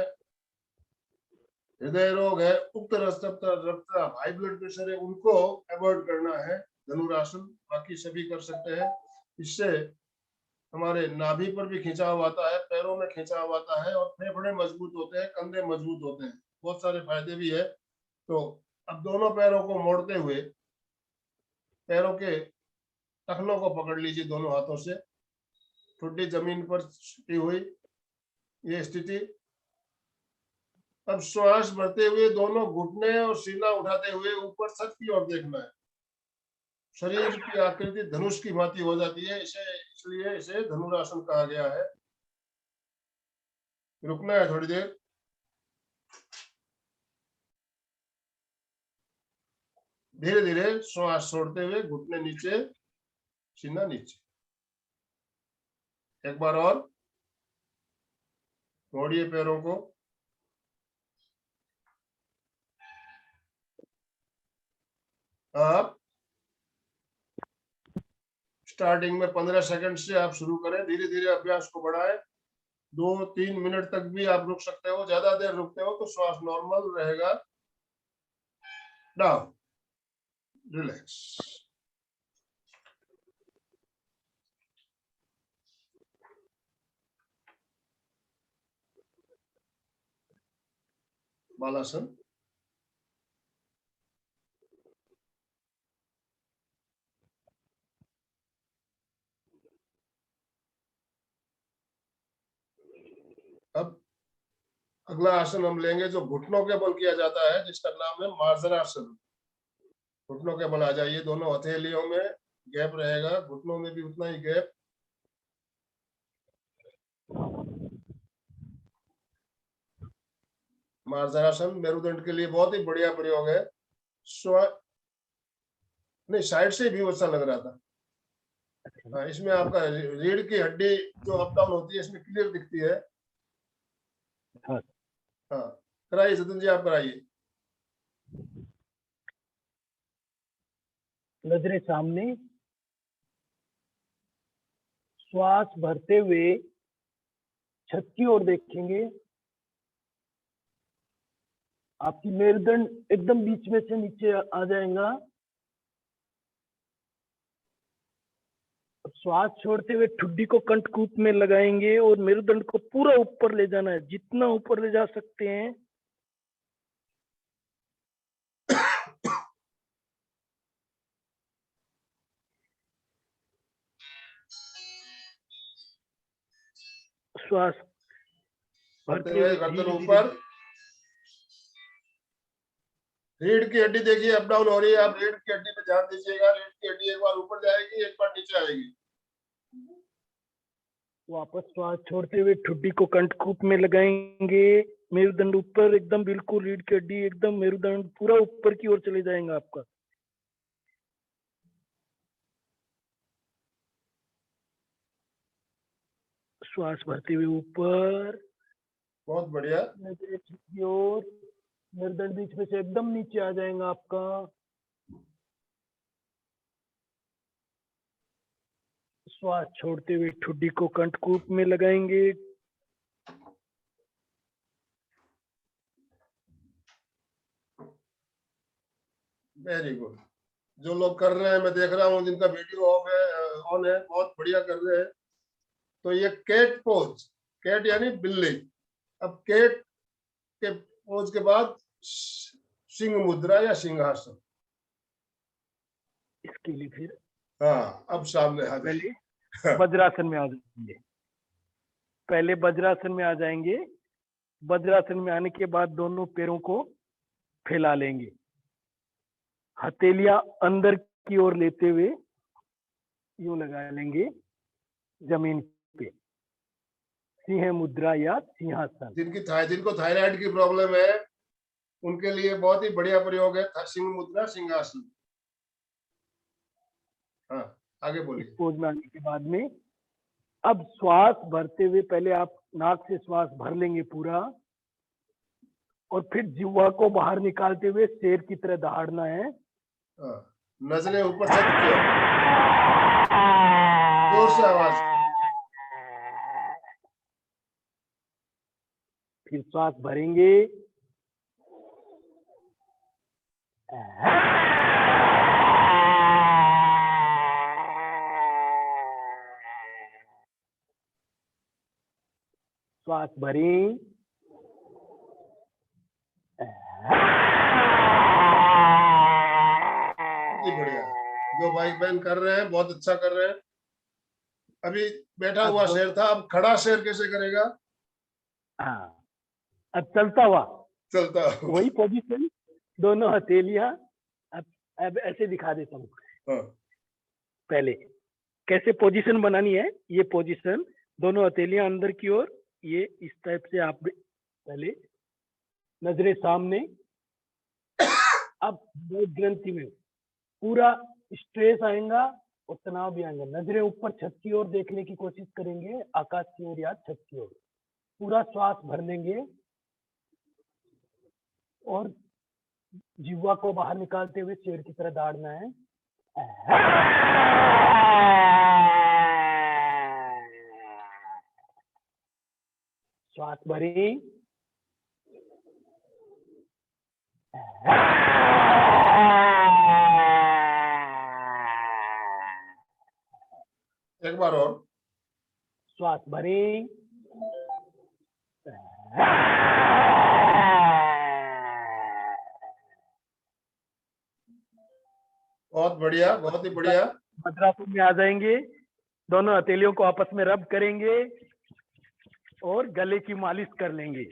हृदय रोग है, उक्त रक्तचाप, हाई ब्लड प्रेशर है, उनको अवॉइड करना है धनुरासन। बाकी सभी कर सकते हैं। इससे हमारे नाभि पर भी खिंचाव आता है, पैरों में खिंचाव आता है, और फेफड़े मजबूत होते हैं, कंधे मजबूत होते हैं। बहुत सारे फायदे भी है। तो अब दोनों पैरों को मोड़ते हुए पैरों के टखनों को पकड़ लीजिए दोनों हाथों से, ठुड्डी जमीन पर छुपी हुई, ये स्थिति। अब श्वास भरते हुए दोनों घुटने और सीना उठाते हुए ऊपर छत की ओर देखना है। शरीर की आकृति धनुष की भांति हो जाती है, इसलिए इसे धनुरासन कहा गया है। रुकना है थोड़ी देर। धीरे धीरे श्वास छोड़ते हुए घुटने नीचे, सीना नीचे। एक बार और मोड़िए पैरों को। आप स्टार्टिंग में 15 सेकंड से आप शुरू करें, धीरे धीरे अभ्यास को बढ़ाएं। 2-3 मिनट तक भी आप रुक सकते हो। ज्यादा देर रुकते हो तो श्वास नॉर्मल रहेगा। Down, relax. बालासन। अब अगला आसन हम लेंगे जो घुटनों के बल किया जाता है, जिसका नाम है मार्जरासन। घुटनों के बल आ जाइए, दोनों हथेलियों में गैप रहेगा, घुटनों में भी उतना ही गैप। मार्जरासन मेरुदंड के लिए बहुत ही बढ़िया प्रयोग है। नहीं, साइड से भी अच्छा लग रहा था। हाँ, इसमें आपका रीढ़ की हड्डी जो अप डाउन होती है इसमें क्लियर दिखती है। हाँ। हाँ, कराइए सतन जी, आप कराइए। नजरें सामने, श्वास भरते हुए छत की ओर देखेंगे। आपकी मेरुदंड एकदम बीच में से नीचे आ जाएगा। अब श्वास छोड़ते हुए ठुड्डी को कंठकूप में लगाएंगे और मेरुदंड को पूरा ऊपर ले जाना है, जितना ऊपर ले जा सकते हैं। श्वास भरते हुए गर्दन ऊपर, रीढ़ की हड्डी देखिए अप डाउन हो रही है, आप रीढ़ की हड्डी पे ध्यान दीजिएगा। रीढ़ की हड्डी एक बार ऊपर जाएगी, एक बार नीचे आएगी। वापस श्वास छोड़ते हुए ठुड्डी को कंठकूप में लगाएंगे। मेरुदंड ऊपर एकदम बिल्कुल, रीढ़ की हड्डी एकदम, मेरुदंड पूरा ऊपर की ओर चले जाएगा आपका। श्वास भरते हुए ऊपर, बहुत बढ़िया। और मेरुदंड बीच में से एकदम नीचे आ जाएगा आपका। श्वास छोड़ते हुए ठुड्डी को कंठकूप में लगाएंगे। Very good. जो लोग कर रहे हैं, मैं देख रहा हूँ जिनका वीडियो ऑफ है, ऑन है, बहुत बढ़िया कर रहे हैं। तो ये कैट पोज, कैट यानी बिल्ली। अब कैट के पोज के बाद सिंह मुद्रा या सिंहासन। इसके लिए फिर हाँ, अब सामने आ पहले जाइए। वज्रासन में आ जाएंगे। पहले वज्रासन में आ जाएंगे। वज्रासन में आने के बाद दोनों पैरों को फैला लेंगे, हथेलियां अंदर की ओर लेते हुए यूं लगा लेंगे जमीन पे, सिंह मुद्रा या सिंहासन। जिनको थायराइड की प्रॉब्लम है उनके लिए बहुत ही बढ़िया प्रयोग है सिंह मुद्रा, सिंहासन। हाँ, आगे बोलिए। इस पोज में आने के बाद में अब श्वास भरते हुए पहले आप नाक से श्वास भर लेंगे पूरा, और फिर जिह्वा को बाहर निकालते हुए शेर की तरह दहाड़ना है। हाँ, नजरें ऊपर छत की ओर, जोर से आवाज। फिर श्वास भरेंगे, श्वास भरें, बढ़िया। जो भाई बहन कर रहे हैं बहुत अच्छा कर रहे हैं। अभी बैठा हुआ शेर था, अब खड़ा शेर कैसे करेगा? हाँ, अब चलता हुआ, चलता वही पोजीशन, दोनों हथेलियां। अब ऐसे दिखा देता हूँ। हाँ। पहले कैसे पोजीशन बनानी है, ये पोजीशन, दोनों हथेलियां अंदर की ओर, ये इस टाइप से आप पहले नजरें सामने। अब ग्रंथि में पूरा स्ट्रेस आएगा और तनाव भी आएगा। नजरें ऊपर छत की ओर देखने की कोशिश करेंगे, आकाश की ओर या छत की ओर। पूरा श्वास भर लेंगे और जिह्वा को बाहर निकालते हुए शेर की तरह दहाड़ना है। श्वास भरें, एक बार और श्वास भरें, बहुत बढ़िया, बहुत ही बढ़िया। वज्रासन में आ जाएंगे, दोनों हथेलियों को आपस में रब करेंगे और गले की मालिश कर लेंगे,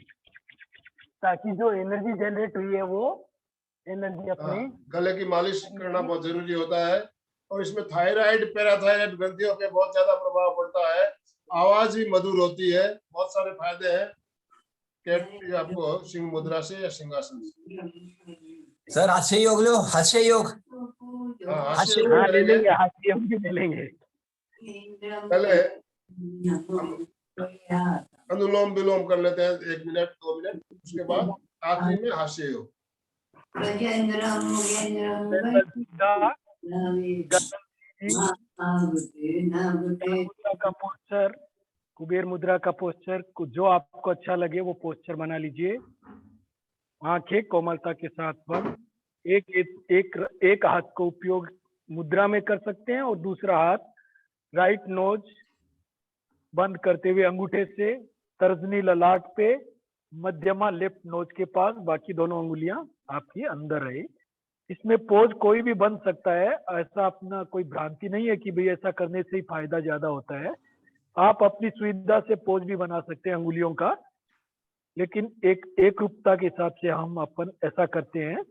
ताकि जो एनर्जी जनरेट हुई है वो एनर्जी हाँ, अपनी गले की मालिश करना बहुत जरूरी होता है। और इसमें थायराइड पैराथायराइड ग्रंथियों पे बहुत ज्यादा प्रभाव पड़ता है। आवाज भी मधुर होती है। बहुत सारे फायदे हैं कैट आपको सिंह मुद्रा से या सिंहासन से। सर हास्य योग लो, हास्य योग। हाँ, हास्य हास्य योग हाँ ले करेंगे। लेंगे, हाथी हम भी ले लेंगे। पहले हम अनुलोम विलोम कर लेते हैं 1 मिनट 2 मिनट, उसके बाद आखिरी में हास्य योग। मुद्रा का पोस्चर, कुबेर मुद्रा का पोस्चर, जो आपको अच्छा लगे वो पोस्चर बना लीजिए। आंखें कोमलता के साथ बंद, एक हाथ को उपयोग मुद्रा में कर सकते हैं और दूसरा हाथ राइट नोज बंद करते हुए अंगूठे से तर्जनी ललाट पे, मध्यमा लेफ्ट नोज के पास, बाकी दोनों अंगुलियां आपकी अंदर रहे। इसमें पोज कोई भी बन सकता है, ऐसा अपना कोई भ्रांति नहीं है कि भाई ऐसा करने से ही फायदा ज्यादा होता है। आप अपनी सुविधा से पोज भी बना सकते हैं अंगुलियों का, लेकिन एक रूपता के हिसाब से हम अपन ऐसा करते हैं।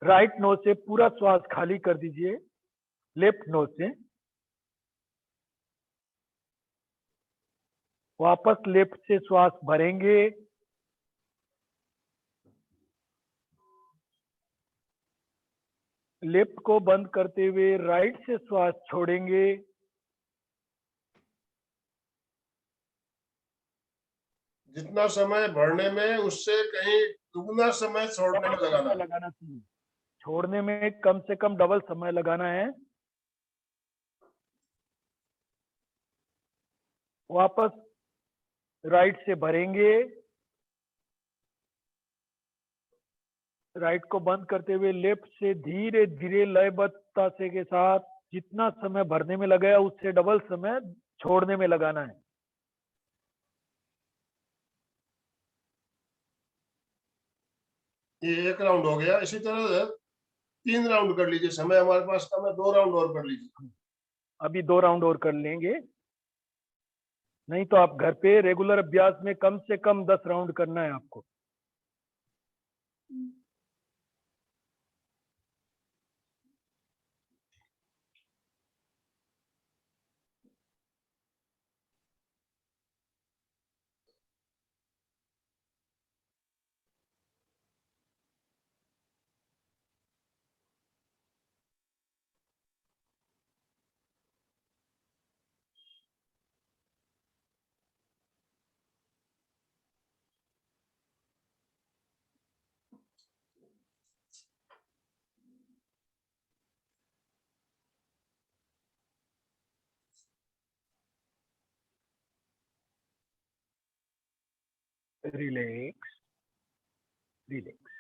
राइट नोज से पूरा श्वास खाली कर दीजिए, लेफ्ट नोज से वापस लेफ्ट से श्वास भरेंगे, लेफ्ट को बंद करते हुए राइट से श्वास छोड़ेंगे, जितना समय भरने में उससे कहीं दुगना समय छोड़ने में लगाना है। लगाना चाहिए, छोड़ने में कम से कम डबल समय लगाना है। वापस राइट से भरेंगे, राइट को बंद करते हुए लेफ्ट से धीरे धीरे लयबद्धता से के साथ जितना समय भरने में लगाया उससे डबल समय छोड़ने में लगाना है। ये 1 राउंड हो गया। इसी तरह 3 राउंड कर लीजिए, समय हमारे पास कम है, 2 राउंड और कर लीजिए। अभी 2 राउंड और कर लेंगे, नहीं तो आप घर पे रेगुलर अभ्यास में कम से कम 10 राउंड करना है आपको। Relax relax.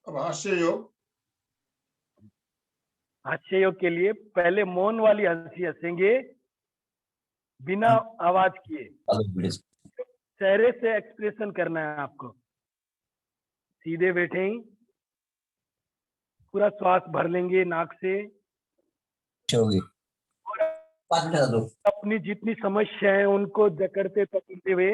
अब हास्य योग। हास्य योग के लिए पहले मौन वाली हंसी हंसेंगे बिना आवाज किए, चेहरे से एक्सप्रेशन करना है आपको। सीधे बैठे ही पूरा श्वास भर लेंगे नाक से, अपनी जितनी समस्या है उनको जकड़ते पकड़ते हुए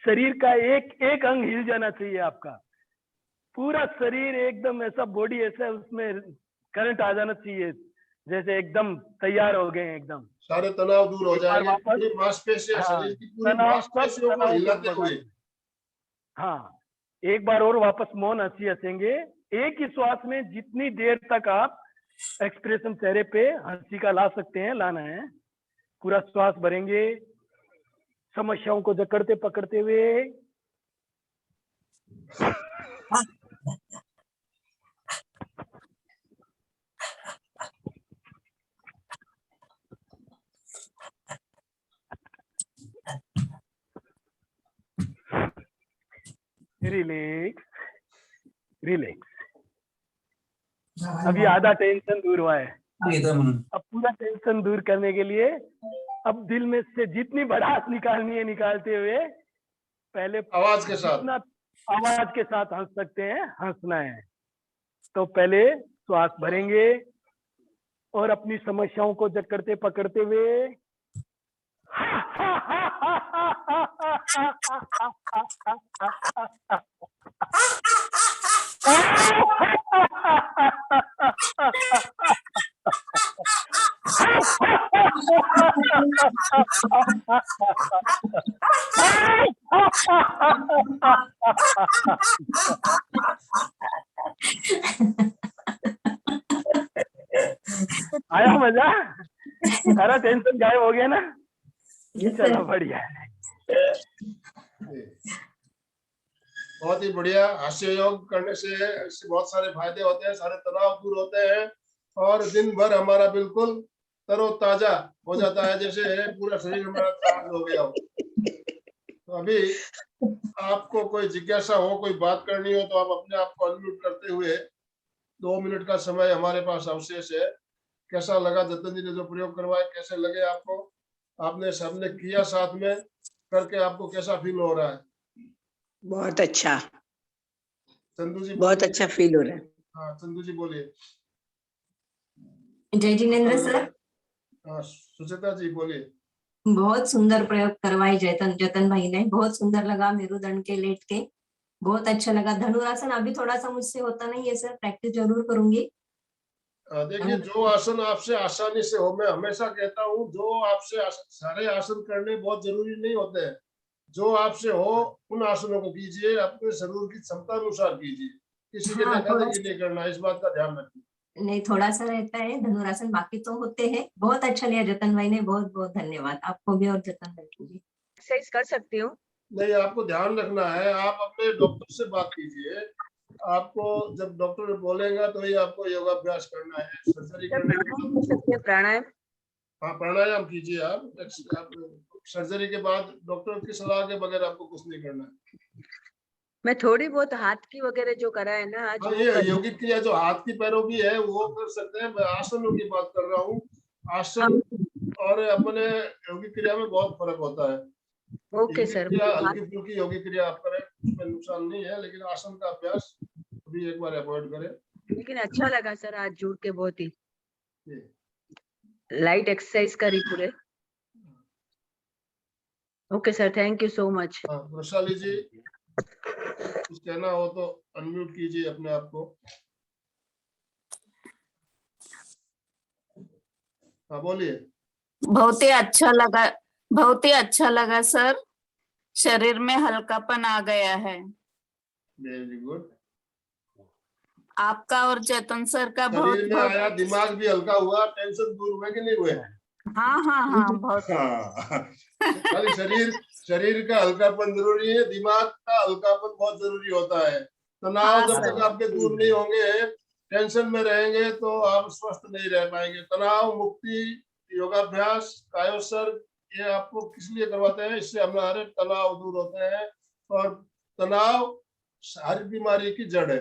शरीर का एक अंग हिल जाना चाहिए आपका, पूरा शरीर एकदम ऐसा, बॉडी ऐसा उसमें करंट आ जाना चाहिए, जैसे एकदम तैयार हो गए एकदम। सारे तनाव दूर हो जाएंगे। वापस पूरी मांसपेशियां, हाँ, शरीर की पूरी तनाव मांसपेशियों को हिलाते हुए। हाँ, एक बार और वापस मौन हंसी हंसेंगे। एक ही श्वास में जितनी देर तक आप एक्सप्रेशन चेहरे पे हंसी का ला सकते हैं लाना है। पूरा श्वास भरेंगे समस्याओं को जकड़ते पकड़ते हुए। Relax relax. अभी आधा टेंशन दूर हुआ है। अब पूरा टेंशन दूर करने के लिए अब दिल में से जितनी भड़ास निकालनी है निकालते हुए पहले आवाज के साथ। जितना आवाज के साथ हंस सकते हैं हंसना है। तो पहले श्वास भरेंगे और अपनी समस्याओं को जकड़ते पकड़ते हुए आया मजा? सारा टेंशन गायब हो गया ना? चलो बढ़िया है। बहुत ही बढ़िया। हास्य योग करने से इससे बहुत सारे फायदे होते हैं, सारे तनाव दूर होते हैं और दिन भर हमारा बिल्कुल तरोताजा हो जाता है, जैसे पूरा शरीर हमारा चार्ज हो गया हो। तो अभी आपको कोई जिज्ञासा हो, कोई बात करनी हो, तो आप अपने आप को अनम्यूट करते हुए 2 मिनट का समय हमारे पास अवशेष है। कैसा लगा जतन जी ने जो प्रयोग करवाया, कैसे लगे आपको? आपने सबने किया साथ में करके, आपको कैसा फील हो रहा है? बहुत अच्छा, चंदू जी बहुत अच्छा फील हो रहा है। हाँ चंदू जी बोलिए। जय जिनेन्द्र सर, हाँ सुचेता जी बोलिए। बहुत सुंदर प्रयोग करवाई जतन भाई ने, बहुत सुंदर लगा। मेरुदंड के लेट के बहुत अच्छा लगा। धनुरासन अभी थोड़ा सा मुझसे होता नहीं है सर, प्रैक्टिस जरूर करूंगी। देखिए जो आसन आपसे आसानी से हो, मैं हमेशा कहता हूँ जो आपसे सारे आसन करने बहुत जरूरी नहीं होते हैं। जो आपसे हो उन आसनों को कीजिए, अपने शरीर की क्षमता अनुसार कीजिए, किसी के हाँ, देखा देखी नहीं करना, इस बात का ध्यान रखिए। नहीं थोड़ा सा रहता है धनुरासन, बाकी तो होते हैं। बहुत अच्छा लिया जतन भाई ने, बहुत बहुत धन्यवाद आपको भी और जतन भाई को भी। एक्सरसाइज कर सकती हूँ? नहीं, आपको ध्यान रखना है, आप अपने डॉक्टर से बात कीजिए। आपको जब डॉक्टर बोलेगा तो ही आपको योगाभ्यास करना है, सर्जरी करने के प्राणायाम कर बाद। सकती है? प्राणायाम? हाँ प्राणायाम कीजिए आप सर्जरी के बाद डॉक्टर की सलाह के बगैर आपको कुछ नहीं करना है। मैं थोड़ी बहुत हाथ की वगैरह जो करा है ना आज, हाँ वो ये कर योगिक क्रिया जो हाथ की पैरों की है वो कर सकते हैं। मैं आसनों की बात कर रहा हूँ। आसन और अपने योगिक क्रिया में बहुत फर्क होता है। ओके योगिक सर। क्रिया हल्की फुल्की योगिक क्रिया आप करें, उसमें नुकसान नहीं है, लेकिन आसन का अभ्यास अभी एक बार अवॉइड करें। लेकिन अच्छा लगा सर आज जुड़ के, बहुत ही ये। लाइट एक्सरसाइज करी पूरे। Okay sir, thank you so much. हाँ वैशाली जी कुछ कहना हो तो अनम्यूट कीजिए अपने आप को। हाँ बोलिए। बहुत ही अच्छा लगा सर। शरीर में हल्कापन आ गया है। Very good. आपका और जतन सर का बहुत शरीर में बहुत आया, दिमाग भी हल्का हुआ, टेंशन दूर हुए कि नहीं हुए? हाँ बहुत। हाँ खाली शरीर का हल्कापन जरूरी है, दिमाग का हल्कापन बहुत जरूरी होता है। तनाव हाँ जब सर। तक आपके दूर नहीं होंगे, टेंशन में रहेंगे तो आप स्वस्थ नहीं रह पाएंगे। तनाव मुक्ति योगाभ्यास कायोसर्ग ये आपको किस लिए करवाते हैं? इससे हमारे तनाव दूर होते हैं और तनाव सारी बीमारी की जड़ है।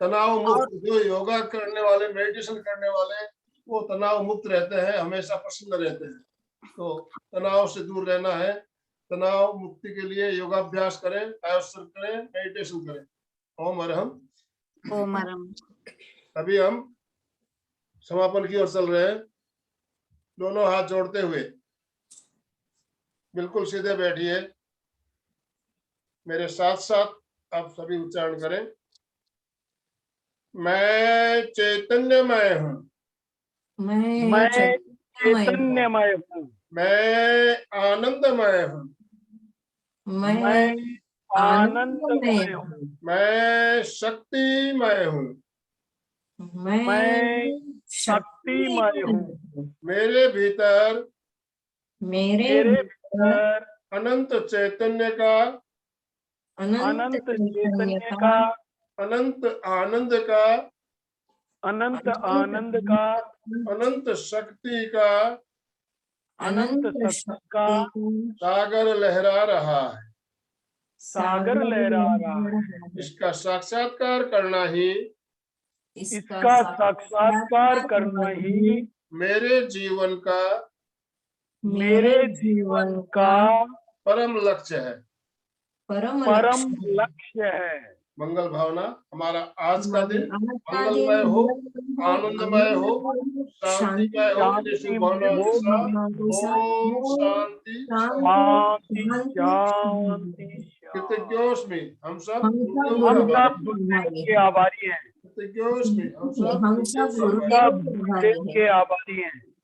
तनाव मुक्त जो योगा करने वाले, मेडिटेशन करने वाले, वो तनाव मुक्त रहते हैं, हमेशा प्रसन्न रहते हैं। तो तनाव से दूर रहना है, तनाव मुक्ति के लिए योगाभ्यास करें, कायोसर्ग करें, मेडिटेशन करें। ओम अरहम। अभी हम समापन की ओर चल रहे हैं। दोनों हाथ जोड़ते हुए बिल्कुल सीधे बैठिए। मेरे साथ साथ आप सभी उच्चारण करें। मैं चैतन्यमय हूँ। मैं चैतन्यमय हूँ। मैं आनंदमय हूँ। मैं आनंदमय हूँ। मैं शक्तिमय हूँ। मैं शक्तिमय हूँ। मेरे भीतर अनंत चैतन्य का, अनंत चैतन्य का, अनंत आनंद का, अनंत आनंद का, अनंत शक्ति का, अनंत शक्ति का सागर लहरा रहा है। सागर लहरा रहा है। इसका साक्षात्कार करना ही, इसका साक्षात्कार करना ही मेरे जीवन का परम लक्ष्य है। परम परम लक्ष्य लक्ष्य है। मंगल भावना। हमारा आज का दिन आज का मंगलमय दिन हो, मंगलमय आनंदमय हो, शांतिमय हो। शांति ये शुभ भावना हो, के साथ ओम शांति शांति। शांति शांति शांति। कृतज्ञोस्मि, हम सब हम सब गुरुदेव हम के सब आभारी हैं। गुरुदेव के आभारी हैं। कृतज्ञोस्मि, हम सब हम गुरुदेव सब के आभारी हैं। सब गुरुदेव के गुरुदेव आभारी के हैं। आभारी हैं।